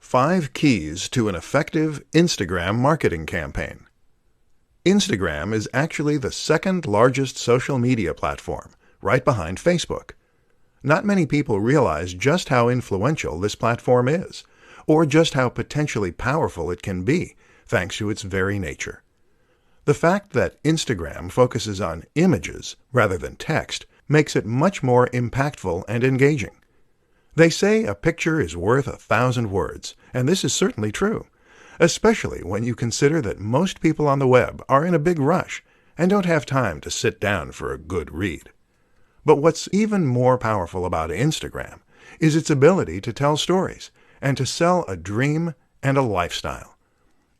5 Keys to an Effective Instagram Marketing Campaign. Instagram is actually the second largest social media platform, right behind Facebook. Not many people realize just how influential this platform is, or just how potentially powerful it can be, thanks to its very nature. The fact that Instagram focuses on images rather than text makes it much more impactful and engaging. They say a picture is worth 1,000 words, and this is certainly true, especially when you consider that most people on the web are in a big rush and don't have time to sit down for a good read. But what's even more powerful about Instagram is its ability to tell stories and to sell a dream and a lifestyle.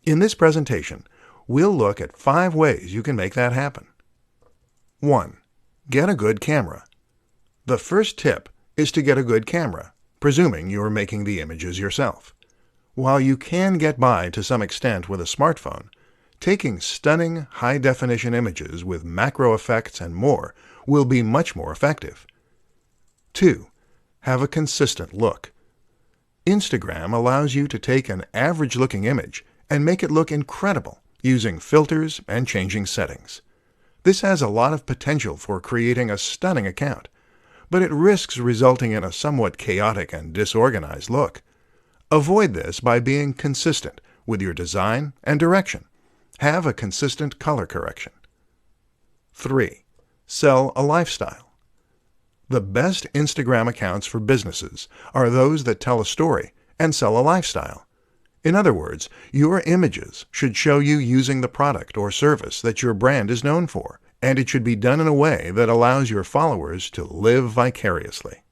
In this presentation, we'll look at 5 ways you can make that happen. 1. Get a good camera. The first tip is to get a good camera, presuming you're making the images yourself. While you can get by to some extent with a smartphone, taking stunning high-definition images with macro effects and more will be much more effective. 2. Have a consistent look. Instagram allows you to take an average-looking image and make it look incredible using filters and changing settings. This has a lot of potential for creating a stunning account, but it risks resulting in a somewhat chaotic and disorganized look. Avoid this by being consistent with your design and direction. Have a consistent color correction. 3. Sell a lifestyle. The best Instagram accounts for businesses are those that tell a story and sell a lifestyle. In other words, your images should show you using the product or service that your brand is known for, and it should be done in a way that allows your followers to live vicariously.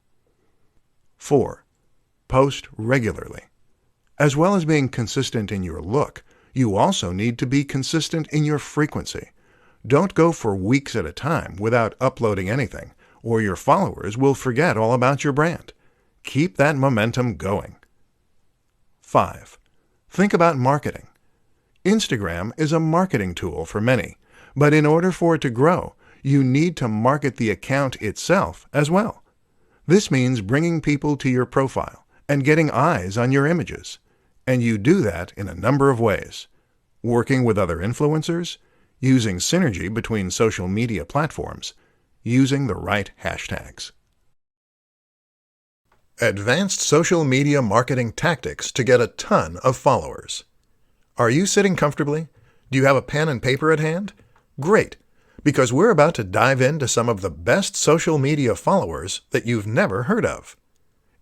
4. Post regularly. As well as being consistent in your look, you also need to be consistent in your frequency. Don't go for weeks at a time without uploading anything, or your followers will forget all about your brand. Keep that momentum going. 5. Think about marketing. Instagram is a marketing tool for many, but in order for it to grow, you need to market the account itself as well. This means bringing people to your profile and getting eyes on your images. And you do that in a number of ways. Working with other influencers, using synergy between social media platforms, using the right hashtags. Advanced social media marketing tactics to get a ton of followers. Are you sitting comfortably? Do you have a pen and paper at hand? Great, because we're about to dive into some of the best social media followers that you've never heard of.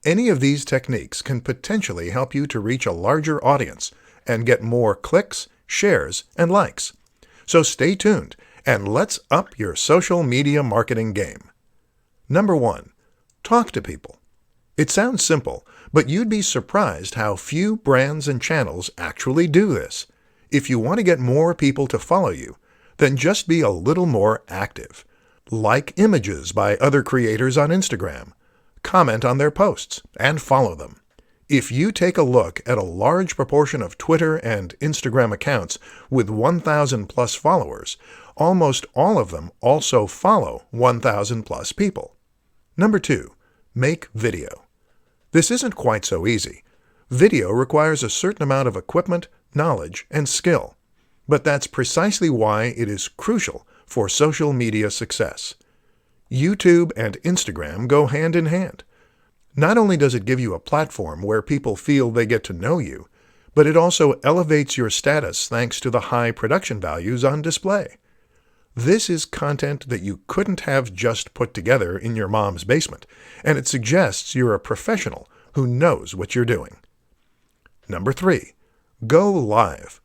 Any of these techniques can potentially help you to reach a larger audience and get more clicks, shares, and likes. So stay tuned and let's up your social media marketing game. Number 1. Talk to people. It sounds simple, but you'd be surprised how few brands and channels actually do this. If you want to get more people to follow you, then just be a little more active. Like images by other creators on Instagram. Comment on their posts, and follow them. If you take a look at a large proportion of Twitter and Instagram accounts with 1,000 plus followers, almost all of them also follow 1,000 plus people. Number 2. Make video. This isn't quite so easy. Video requires a certain amount of equipment, knowledge, and skill. But that's precisely why it is crucial for social media success. YouTube and Instagram go hand in hand. Not only does it give you a platform where people feel they get to know you, but it also elevates your status thanks to the high production values on display. This is content that you couldn't have just put together in your mom's basement, and it suggests you're a professional who knows what you're doing. Number 3. Go live.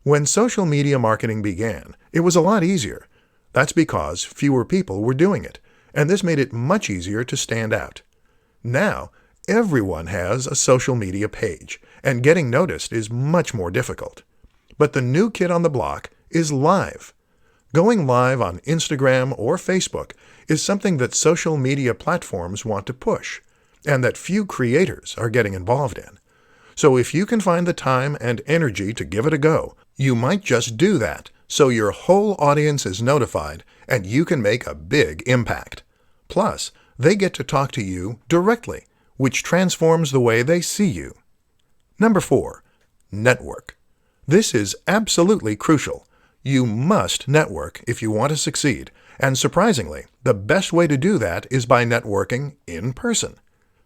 When social media marketing began, it was a lot easier. That's because fewer people were doing it, and this made it much easier to stand out. Now, everyone has a social media page, and getting noticed is much more difficult. But the new kid on the block is live. Going live on Instagram or Facebook is something that social media platforms want to push, and that few creators are getting involved in. So if you can find the time and energy to give it a go, you might just do that, so your whole audience is notified and you can make a big impact. Plus, they get to talk to you directly, which transforms the way they see you. Number 4. Network. This is absolutely crucial. You must network if you want to succeed, and surprisingly, the best way to do that is by networking in person.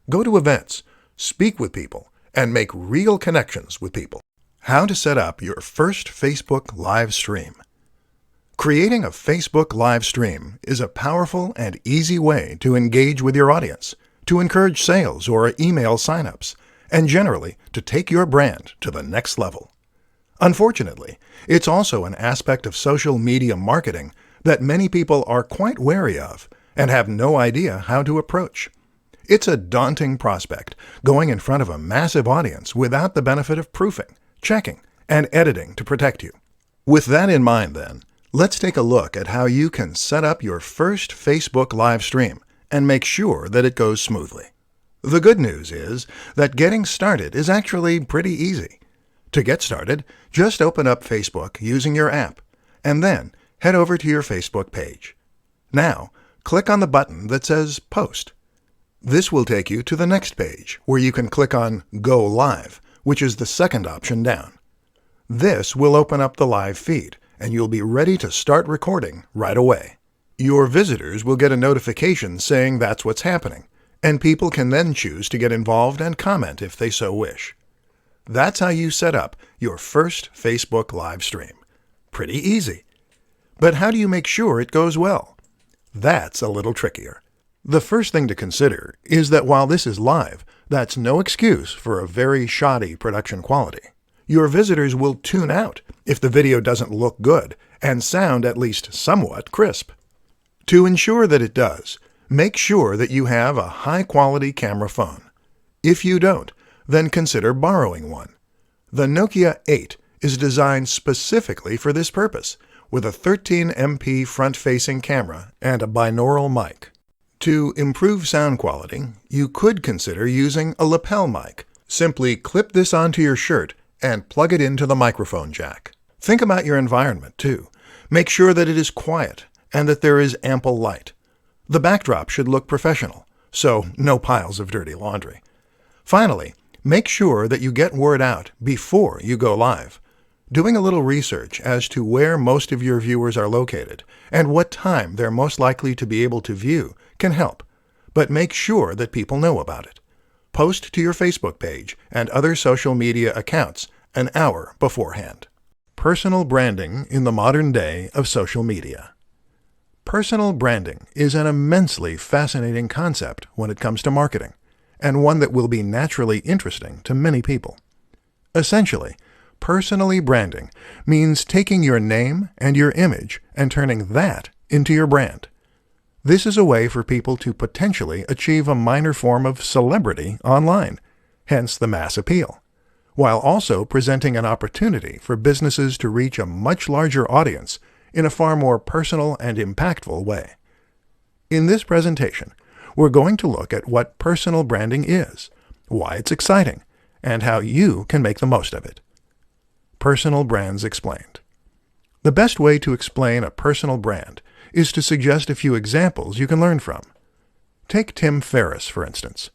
Go to events, speak with people, and make real connections with people. How to set up your first Facebook live stream. Creating a Facebook live stream is a powerful and easy way to engage with your audience, to encourage sales or email signups, and generally to take your brand to the next level. Unfortunately, it's also an aspect of social media marketing that many people are quite wary of and have no idea how to approach. It's a daunting prospect, going in front of a massive audience without the benefit of proofing, checking, and editing to protect you. With that in mind then, let's take a look at how you can set up your first Facebook live stream and make sure that it goes smoothly. The good news is that getting started is actually pretty easy. To get started, just open up Facebook using your app, and then head over to your Facebook page. Now, click on the button that says Post. This will take you to the next page, where you can click on Go Live, which is the second option down. This will open up the live feed, and you'll be ready to start recording right away. Your visitors will get a notification saying that's what's happening, and people can then choose to get involved and comment if they so wish. That's how you set up your first Facebook live stream. Pretty easy. But how do you make sure it goes well? That's a little trickier. The first thing to consider is that while this is live, that's no excuse for a very shoddy production quality. Your visitors will tune out if the video doesn't look good and sound at least somewhat crisp. To ensure that it does, make sure that you have a high-quality camera phone. If you don't, then consider borrowing one. The Nokia 8 is designed specifically for this purpose, with a 13MP front-facing camera and a binaural mic. To improve sound quality, you could consider using a lapel mic. Simply clip this onto your shirt and plug it into the microphone jack. Think about your environment, too. Make sure that it is quiet and that there is ample light. The backdrop should look professional, so no piles of dirty laundry. Finally, make sure that you get word out before you go live. Doing a little research as to where most of your viewers are located and what time they're most likely to be able to view can help, but make sure that people know about it. Post to your Facebook page and other social media accounts an hour beforehand. Personal branding in the modern day of social media. Personal branding is an immensely fascinating concept when it comes to marketing, and one that will be naturally interesting to many people. Essentially, personally branding means taking your name and your image and turning that into your brand. This is a way for people to potentially achieve a minor form of celebrity online, hence the mass appeal, while also presenting an opportunity for businesses to reach a much larger audience in a far more personal and impactful way. In this presentation, we're going to look at what personal branding is, why it's exciting, and how you can make the most of it. Personal brands explained. The best way to explain a personal brand is to suggest a few examples you can learn from. Take Tim Ferriss, for instance.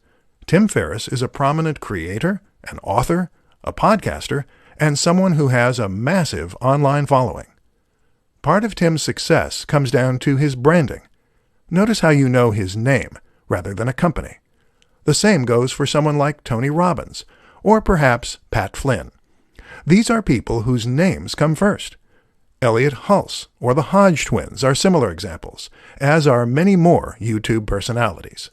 Tim Ferriss is a prominent creator, an author, a podcaster, and someone who has a massive online following. Part of Tim's success comes down to his branding. Notice how you know his name rather than a company. The same goes for someone like Tony Robbins, or perhaps Pat Flynn. These are people whose names come first. Elliot Hulse or the Hodge twins are similar examples, as are many more YouTube personalities.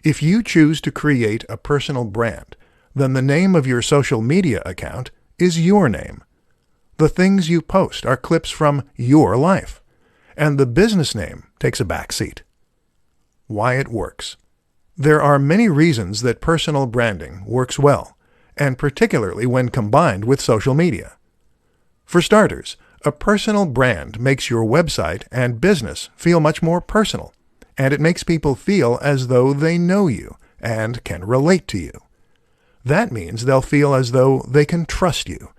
If you choose to create a personal brand, then the name of your social media account is your name. The things you post are clips from your life, and the business name takes a back seat. Why it works. There are many reasons that personal branding works well, and particularly when combined with social media. For starters, a personal brand makes your website and business feel much more personal, and it makes people feel as though they know you and can relate to you. That means they'll feel as though they can trust you,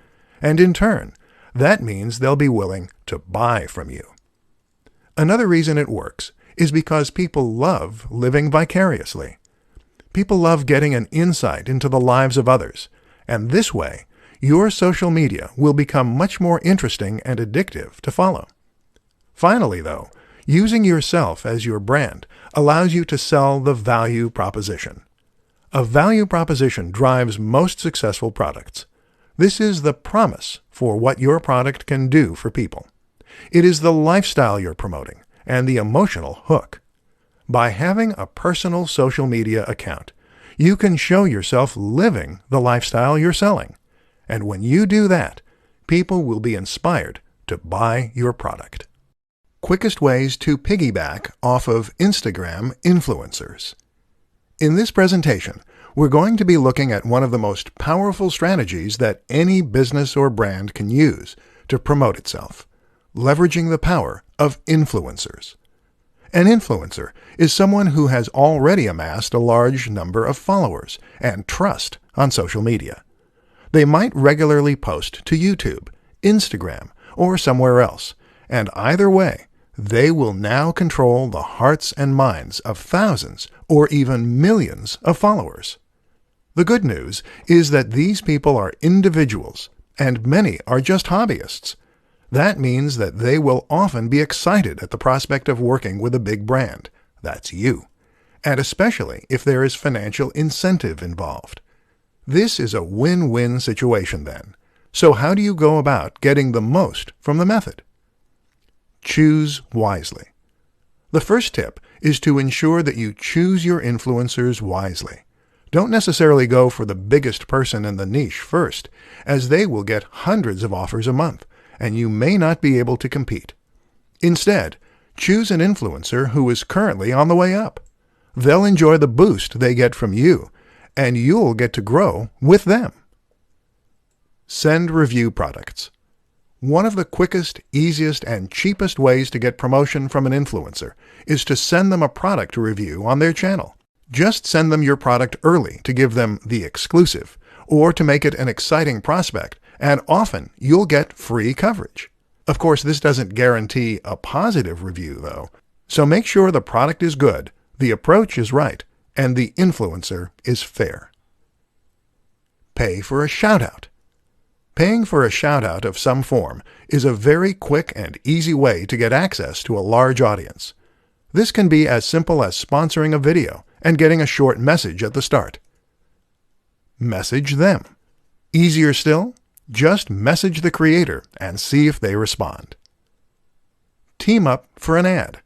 and in turn, that means they'll be willing to buy from you. Another reason it works is because people love living vicariously. People love getting an insight into the lives of others, And this way, your social media will become much more interesting and addictive to follow. Finally, though, using yourself as your brand allows you to sell the value proposition. A value proposition drives most successful products. This is the promise for what your product can do for people. It is the lifestyle you're promoting and the emotional hook. By having a personal social media account, you can show yourself living the lifestyle you're selling. And when you do that, people will be inspired to buy your product. Quickest ways to piggyback off of Instagram influencers. In this presentation, we're going to be looking at one of the most powerful strategies that any business or brand can use to promote itself, leveraging the power of influencers. An influencer is someone who has already amassed a large number of followers and trust on social media. They might regularly post to YouTube, Instagram, or somewhere else, and either way, they will now control the hearts and minds of thousands or even millions of followers. The good news is that these people are individuals, and many are just hobbyists. That means that they will often be excited at the prospect of working with a big brand. That's you. And especially if there is financial incentive involved. This is a win-win situation then. So how do you go about getting the most from the method? Choose wisely. The first tip is to ensure that you choose your influencers wisely. Don't necessarily go for the biggest person in the niche first, as they will get hundreds of offers a month, and you may not be able to compete. Instead, choose an influencer who is currently on the way up. They'll enjoy the boost they get from you, and you'll get to grow with them. Send review products. One of the quickest, easiest, and cheapest ways to get promotion from an influencer is to send them a product to review on their channel. Just send them your product early to give them the exclusive, or to make it an exciting prospect, and often you'll get free coverage. Of course, this doesn't guarantee a positive review, though, so make sure the product is good, the approach is right, and the influencer is fair. Pay for a shout-out. Paying for a shout-out of some form is a very quick and easy way to get access to a large audience. This can be as simple as sponsoring a video and getting a short message at the start. Message them. Easier still, just message the creator and see if they respond. Team up for an ad.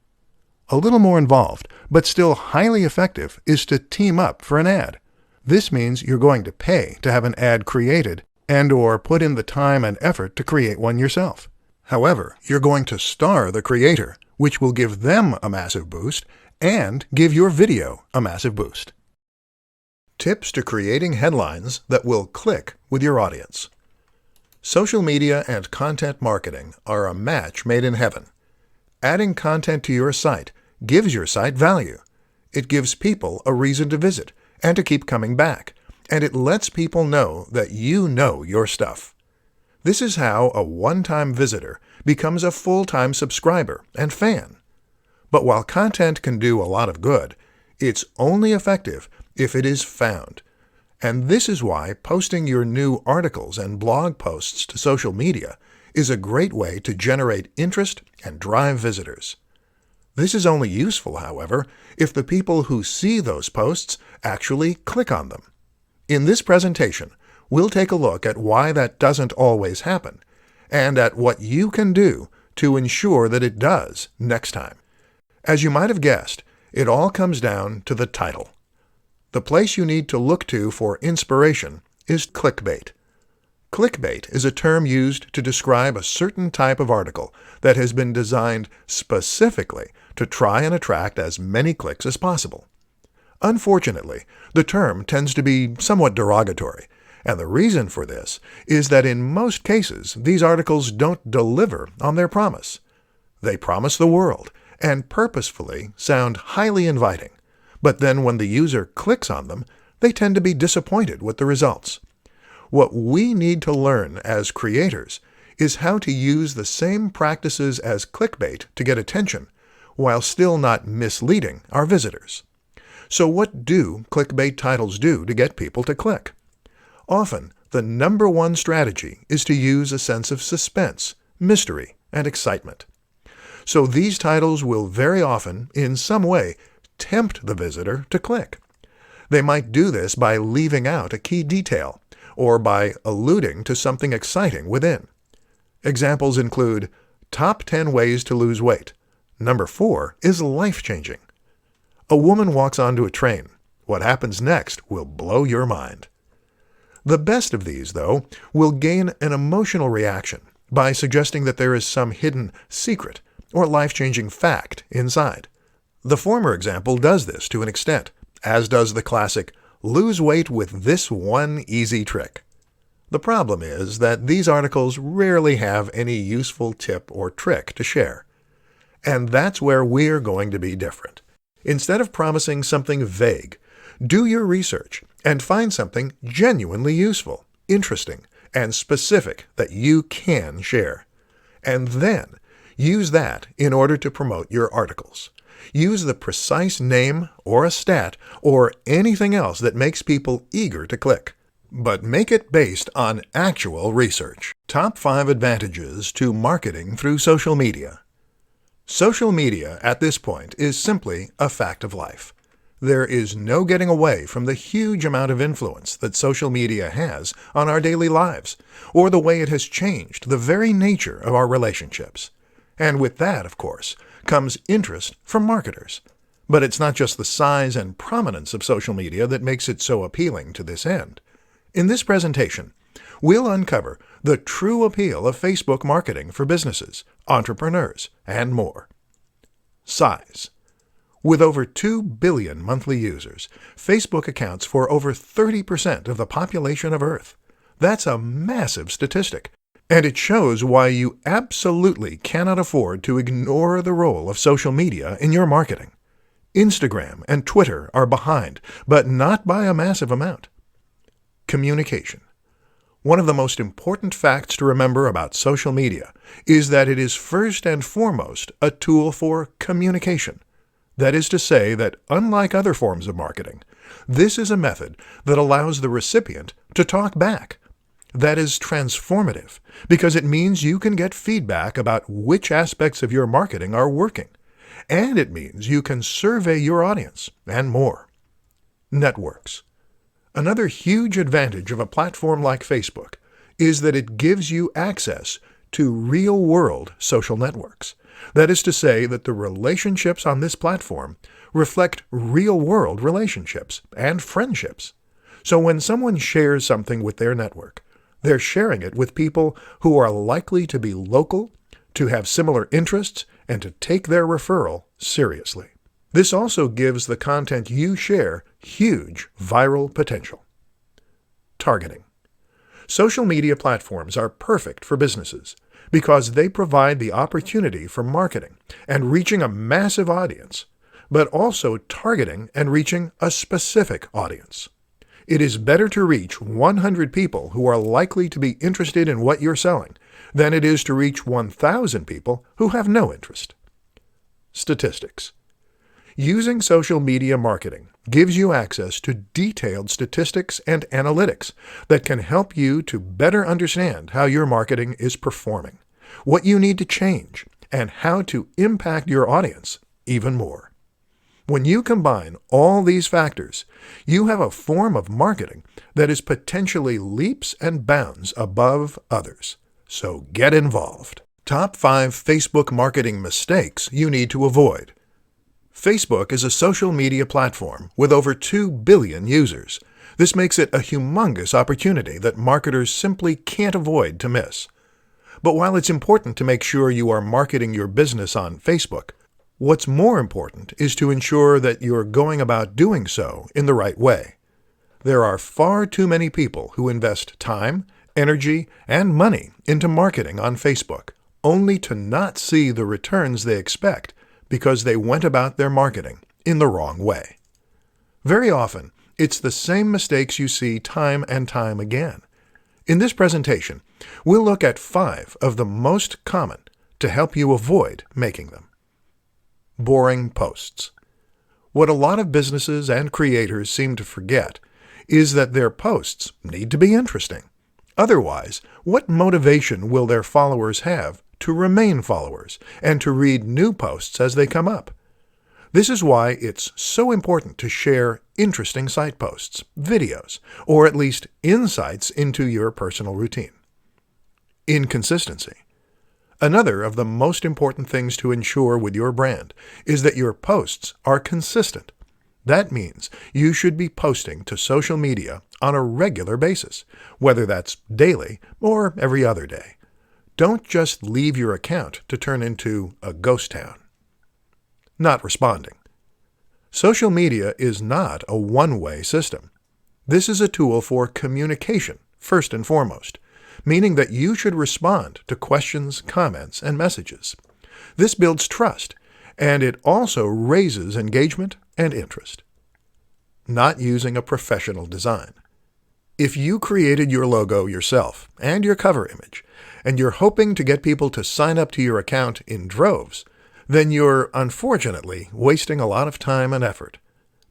A little more involved, but still highly effective, is to team up for an ad. This means you're going to pay to have an ad created and/or put in the time and effort to create one yourself. However, you're going to star the creator, which will give them a massive boost and give your video a massive boost. Tips to creating headlines that will click with your audience. Social media and content marketing are a match made in heaven. Adding content to your site gives your site value. It gives people a reason to visit and to keep coming back, and it lets people know that you know your stuff. This is how a one-time visitor becomes a full-time subscriber and fan. But while content can do a lot of good, it's only effective if it is found. And this is why posting your new articles and blog posts to social media is a great way to generate interest and drive visitors. This is only useful, however, if the people who see those posts actually click on them. In this presentation, we'll take a look at why that doesn't always happen, and at what you can do to ensure that it does next time. As you might have guessed, it all comes down to the title. The place you need to look to for inspiration is clickbait. Clickbait is a term used to describe a certain type of article that has been designed specifically to try and attract as many clicks as possible. Unfortunately, the term tends to be somewhat derogatory, and the reason for this is that in most cases these articles don't deliver on their promise. They promise the world and purposefully sound highly inviting, but then when the user clicks on them, they tend to be disappointed with the results. What we need to learn as creators is how to use the same practices as clickbait to get attention, while still not misleading our visitors. So what do clickbait titles do to get people to click? Often, the number one strategy is to use a sense of suspense, mystery, and excitement. So these titles will very often, in some way, tempt the visitor to click. They might do this by leaving out a key detail, or by alluding to something exciting within. Examples include, Top 10 Ways to Lose Weight. Number 4 is life-changing. A woman walks onto a train. What happens next will blow your mind. The best of these, though, will gain an emotional reaction by suggesting that there is some hidden secret or life-changing fact inside. The former example does this to an extent, as does the classic, lose weight with this one easy trick. The problem is that these articles rarely have any useful tip or trick to share. And that's where we're going to be different. Instead of promising something vague, do your research and find something genuinely useful, interesting, and specific that you can share. And then use that in order to promote your articles. Use the precise name or a stat or anything else that makes people eager to click. But make it based on actual research. Top 5 advantages to marketing through social media. Social media at this point is simply a fact of life. There is no getting away from the huge amount of influence that social media has on our daily lives, or the way it has changed the very nature of our relationships. And with that, of course, comes interest from marketers. But it's not just the size and prominence of social media that makes it so appealing to this end. In this presentation, we'll uncover the true appeal of Facebook marketing for businesses, entrepreneurs, and more. Size. With over 2 billion monthly users, Facebook accounts for over 30% of the population of Earth. That's a massive statistic, and it shows why you absolutely cannot afford to ignore the role of social media in your marketing. Instagram and Twitter are behind, but not by a massive amount. Communication. One of the most important facts to remember about social media is that it is first and foremost a tool for communication. That is to say that, unlike other forms of marketing, this is a method that allows the recipient to talk back. That is transformative because it means you can get feedback about which aspects of your marketing are working, and it means you can survey your audience and more. Networks. Another huge advantage of a platform like Facebook is that it gives you access to real-world social networks. That is to say that the relationships on this platform reflect real-world relationships and friendships. So when someone shares something with their network, they're sharing it with people who are likely to be local, to have similar interests, and to take their referral seriously. This also gives the content you share huge viral potential. Targeting. Social media platforms are perfect for businesses because they provide the opportunity for marketing and reaching a massive audience, but also targeting and reaching a specific audience. It is better to reach 100 people who are likely to be interested in what you're selling than it is to reach 1,000 people who have no interest. Statistics. Using social media marketing gives you access to detailed statistics and analytics that can help you to better understand how your marketing is performing, what you need to change, and how to impact your audience even more. When you combine all these factors, you have a form of marketing that is potentially leaps and bounds above others. So get involved. Top 5 Facebook marketing mistakes you need to avoid. Facebook is a social media platform with over 2 billion users. This makes it a humongous opportunity that marketers simply can't afford to miss. But while it's important to make sure you are marketing your business on Facebook, what's more important is to ensure that you're going about doing so in the right way. There are far too many people who invest time, energy, and money into marketing on Facebook, only to not see the returns they expect because they went about their marketing in the wrong way. Very often, it's the same mistakes you see time and time again. In this presentation, we'll look at 5 of the most common to help you avoid making them. Boring posts. What a lot of businesses and creators seem to forget is that their posts need to be interesting. Otherwise, what motivation will their followers have to remain followers and to read new posts as they come up? This is why it's so important to share interesting site posts, videos, or at least insights into your personal routine. Inconsistency. Another of the most important things to ensure with your brand is that your posts are consistent. That means you should be posting to social media on a regular basis, whether that's daily or every other day. Don't just leave your account to turn into a ghost town. Not responding. Social media is not a one-way system. This is a tool for communication, first and foremost, meaning that you should respond to questions, comments, and messages. This builds trust, and it also raises engagement and interest. Not using a professional design. If you created your logo yourself and your cover image, and you're hoping to get people to sign up to your account in droves, then you're unfortunately wasting a lot of time and effort.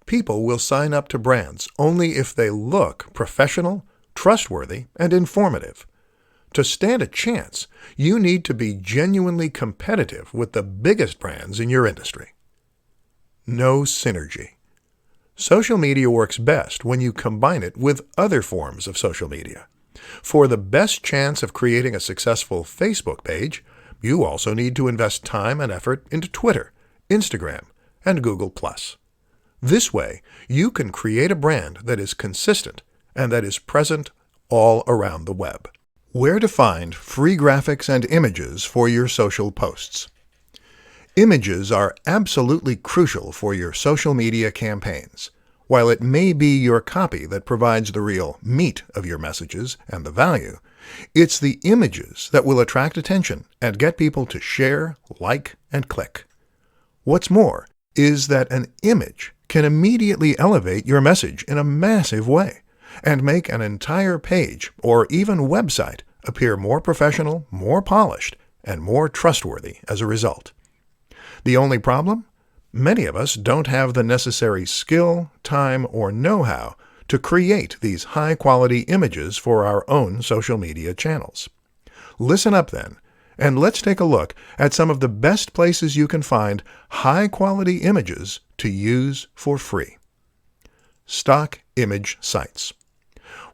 People will sign up to brands only if they look professional, trustworthy, and informative. To stand a chance, you need to be genuinely competitive with the biggest brands in your industry. No synergy. Social media works best when you combine it with other forms of social media. For the best chance of creating a successful Facebook page, you also need to invest time and effort into Twitter, Instagram, and Google+. This way, you can create a brand that is consistent and that is present all around the web. Where to find free graphics and images for your social posts. Images are absolutely crucial for your social media campaigns. While it may be your copy that provides the real meat of your messages and the value, it's the images that will attract attention and get people to share, like, and click. What's more is that an image can immediately elevate your message in a massive way and make an entire page or even website appear more professional, more polished, and more trustworthy as a result. The only problem? Many of us don't have the necessary skill, time, or know-how to create these high-quality images for our own social media channels. Listen up then, and let's take a look at some of the best places you can find high-quality images to use for free. Stock image sites.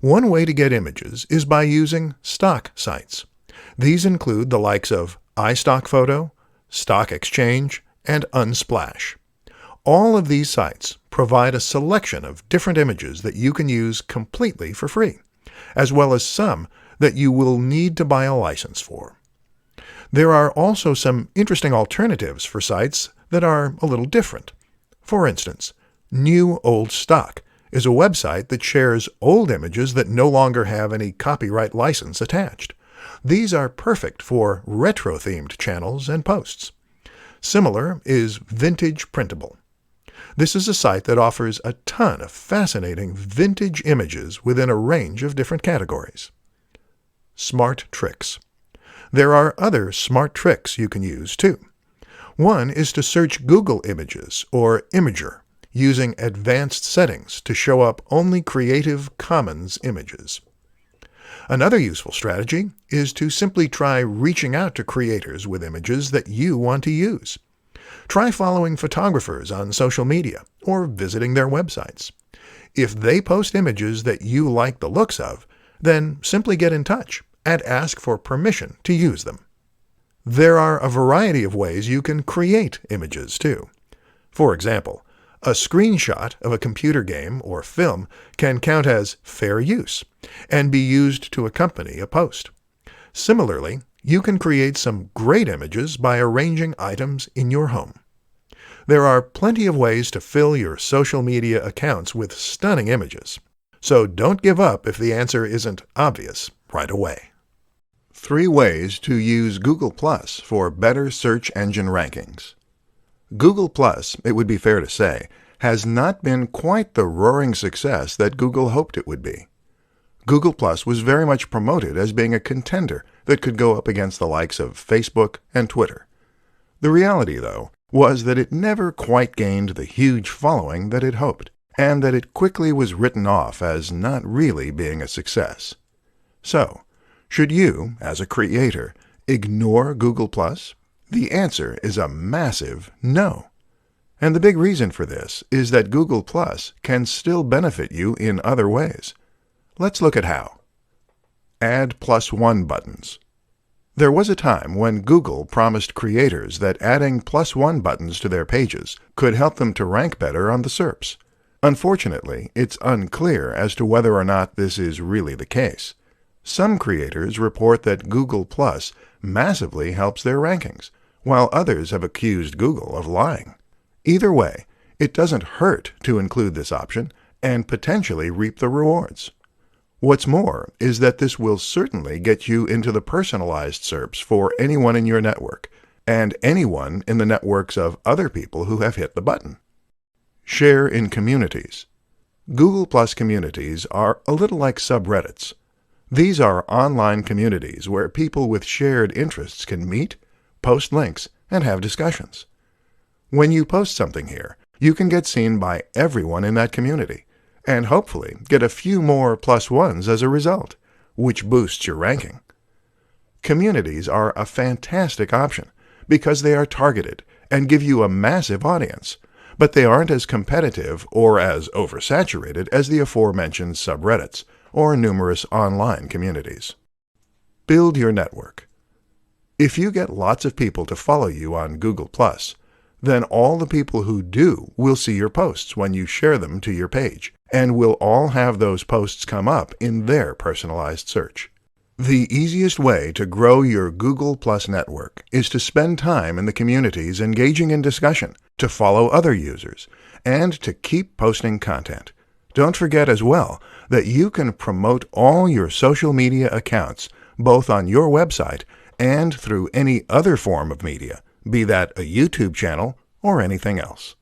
One way to get images is by using stock sites. These include the likes of iStockPhoto, Stock Exchange, and Unsplash. All of these sites provide a selection of different images that you can use completely for free, as well as some that you will need to buy a license for. There are also some interesting alternatives for sites that are a little different. For instance, New Old Stock is a website that shares old images that no longer have any copyright license attached. These are perfect for retro-themed channels and posts. Similar is Vintage Printable. This is a site that offers a ton of fascinating vintage images within a range of different categories. Smart Tricks. There are other smart tricks you can use too. One is to search Google Images or Imager using advanced settings to show up only Creative Commons images. Another useful strategy is to simply try reaching out to creators with images that you want to use. Try following photographers on social media or visiting their websites. If they post images that you like the looks of, then simply get in touch and ask for permission to use them. There are a variety of ways you can create images too. For example, a screenshot of a computer game or film can count as fair use and be used to accompany a post. Similarly, you can create some great images by arranging items in your home. There are plenty of ways to fill your social media accounts with stunning images, so don't give up if the answer isn't obvious right away. 3 ways to use Google Plus for better search engine rankings. Google Plus, it would be fair to say, has not been quite the roaring success that Google hoped it would be. Google Plus was very much promoted as being a contender that could go up against the likes of Facebook and Twitter. The reality, though, was that it never quite gained the huge following that it hoped, and that it quickly was written off as not really being a success. So, should you, as a creator, ignore Google+? The answer is a massive no. And the big reason for this is that Google+ can still benefit you in other ways. Let's look at how. Add +1 buttons. There was a time when Google promised creators that adding +1 buttons to their pages could help them to rank better on the SERPs. Unfortunately, it's unclear as to whether or not this is really the case. Some creators report that Google+ massively helps their rankings, while others have accused Google of lying. Either way, it doesn't hurt to include this option and potentially reap the rewards. What's more is that this will certainly get you into the personalized SERPs for anyone in your network, and anyone in the networks of other people who have hit the button. Share in communities. Google+ communities are a little like subreddits. These are online communities where people with shared interests can meet, post links, and have discussions. When you post something here, you can get seen by everyone in that community, and hopefully get a few more +1s as a result, which boosts your ranking. Communities are a fantastic option because they are targeted and give you a massive audience, but they aren't as competitive or as oversaturated as the aforementioned subreddits or numerous online communities. Build your network. If you get lots of people to follow you on Google+, then all the people who do will see your posts when you share them to your page, and will all have those posts come up in their personalized search. The easiest way to grow your Google+ network is to spend time in the communities engaging in discussion, to follow other users, and to keep posting content. Don't forget as well that you can promote all your social media accounts, both on your website and through any other form of media, be that a YouTube channel or anything else.